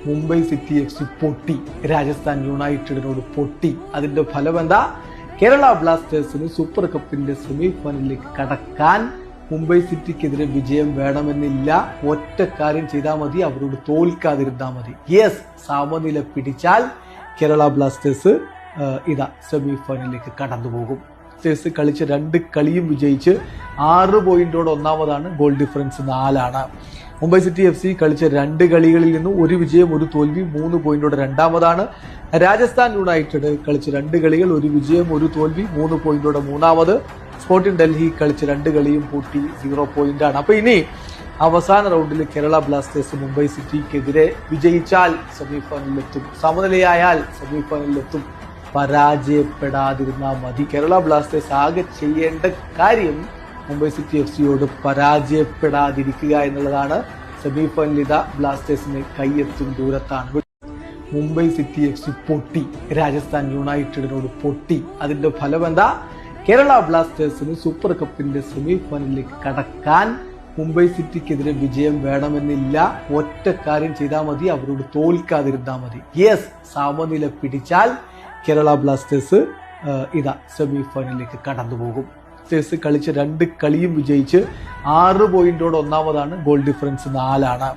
Mumbai city FC പൊട്ടി, രാജസ്ഥാൻ യുണൈറ്റഡിനോട് പൊട്ടി. അതിന്റെ ഫലം എന്താ? കേരള ബ്ലാസ്റ്റേഴ്സിന് സൂപ്പർ കപ്പിന്റെ സെമി ഫൈനലിലേക്ക് കടക്കാൻ മുംബൈ സിറ്റിക്കെതിരെ വിജയം വേണമെന്നില്ല. ഒറ്റ കാര്യം ചെയ്താൽ മതി, അവരോട് തോൽക്കാതിരുന്നാൽ മതി. യെസ്, സമനില പിടിച്ചാൽ കേരള ബ്ലാസ്റ്റേഴ്സ് സെമി ഫൈനലിലേക്ക് കടന്നു പോകും. ബ്ലാസ്റ്റേഴ്സ് കളിച്ച 2 കളിയും വിജയിച്ച് 6 പോയിന്റോടെ ഒന്നാമതാണ്. Goal difference 4 Mumbai city FC കളിച്ച 2 കളികളിൽ നിന്ന് 1 വിജയം 1 തോൽവി 3 പോയിന്റോടെ രണ്ടാമതാണ്. രാജസ്ഥാൻ യുണൈറ്റഡ് കളിച്ച 2 കളികൾ 1 വിജയം 1 തോൽവി 3 പോയിന്റോടെ മൂന്നാമത്. സ്പോർട്ടിംഗ് ഡൽഹി കളിച്ച 2 കളിയും പൂട്ടി 0 പോയിന്റാണ്. അപ്പൊ ഇനി അവസാന റൗണ്ടിൽ കേരള ബ്ലാസ്റ്റേഴ്സ് മുംബൈ സിറ്റിക്കെതിരെ വിജയിച്ചാൽ സെമി ഫൈനലിലെത്തും, സമനിലയായാൽ സെമി ഫൈനലിലെത്തും. പരാജയപ്പെടാതിരുന്നാൽ മതി. കേരള ബ്ലാസ്റ്റേഴ്സ് ആകെ ചെയ്യേണ്ട കാര്യം മുംബൈ സിറ്റി FCയോട് പരാജയപ്പെടാതിരിക്കുക എന്നുള്ളതാണ്. സെമി ഫൈനലിൽ ബ്ലാസ്റ്റേഴ്സിന് കൈയെത്തും ദൂരത്താണ്. മുംബൈ സിറ്റി FC പൊട്ടി, രാജസ്ഥാൻ യുണൈറ്റഡിനോട് പൊട്ടി. അതിന്റെ ഫലം എന്താ? കേരള ബ്ലാസ്റ്റേഴ്സിന് സൂപ്പർ കപ്പിന്റെ സെമി ഫൈനലിലേക്ക് കടക്കാൻ മുംബൈ സിറ്റിക്കെതിരെ വിജയം വേണമെന്നില്ല. ഒറ്റ കാര്യം ചെയ്താൽ മതി, അവരോട് തോൽക്കാതിരുന്നാൽ മതി. യെസ്, സമനില പിടിച്ചാൽ കേരള ബ്ലാസ്റ്റേഴ്സ് സെമി ഫൈനലിലേക്ക് കടന്നു പോകും. ബ്ലാസ്റ്റേഴ്സ് കളിച്ച 2 കളിയും വിജയിച്ച് 6 പോയിന്റോടെ ഒന്നാമതാണ്. Goal difference 4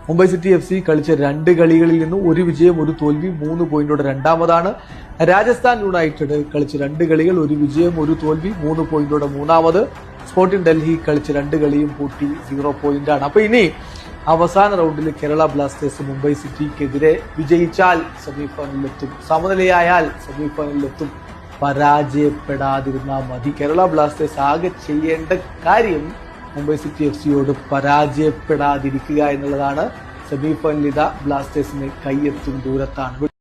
Mumbai city FC കളിച്ച 2 കളികളിൽ നിന്ന് 1 വിജയം 1 തോൽവി 3 പോയിന്റോടെ രണ്ടാമതാണ്. രാജസ്ഥാൻ യുണൈറ്റഡ് കളിച്ച 2 കളികൾ 1 വിജയം 1 തോൽവി 3 പോയിന്റോടെ മൂന്നാമത്. സ്പോർട്ടിംഗ് ഡൽഹി കളിച്ച 2 കളിയും പൂട്ടി 0 പോയിന്റാണ്. അപ്പൊ ഇനി അവസാന റൗണ്ടിൽ കേരള ബ്ലാസ്റ്റേഴ്സ് മുംബൈ സിറ്റിക്കെതിരെ വിജയിച്ചാൽ സെമി ഫൈനലിലെത്തും, സമനിലയായാൽ സെമി ഫൈനലിലെത്തും. പരാജയപ്പെടാതിരുന്നാൽ മതി. കേരള ബ്ലാസ്റ്റേഴ്സ് ആകെ ചെയ്യേണ്ട കാര്യം മുംബൈ സിറ്റി FCയോട് പരാജയപ്പെടാതിരിക്കുക എന്നുള്ളതാണ്. സെമി ഫൈനലിൽ ബ്ലാസ്റ്റേഴ്സിന് കൈയെത്തും ദൂരത്താണ്.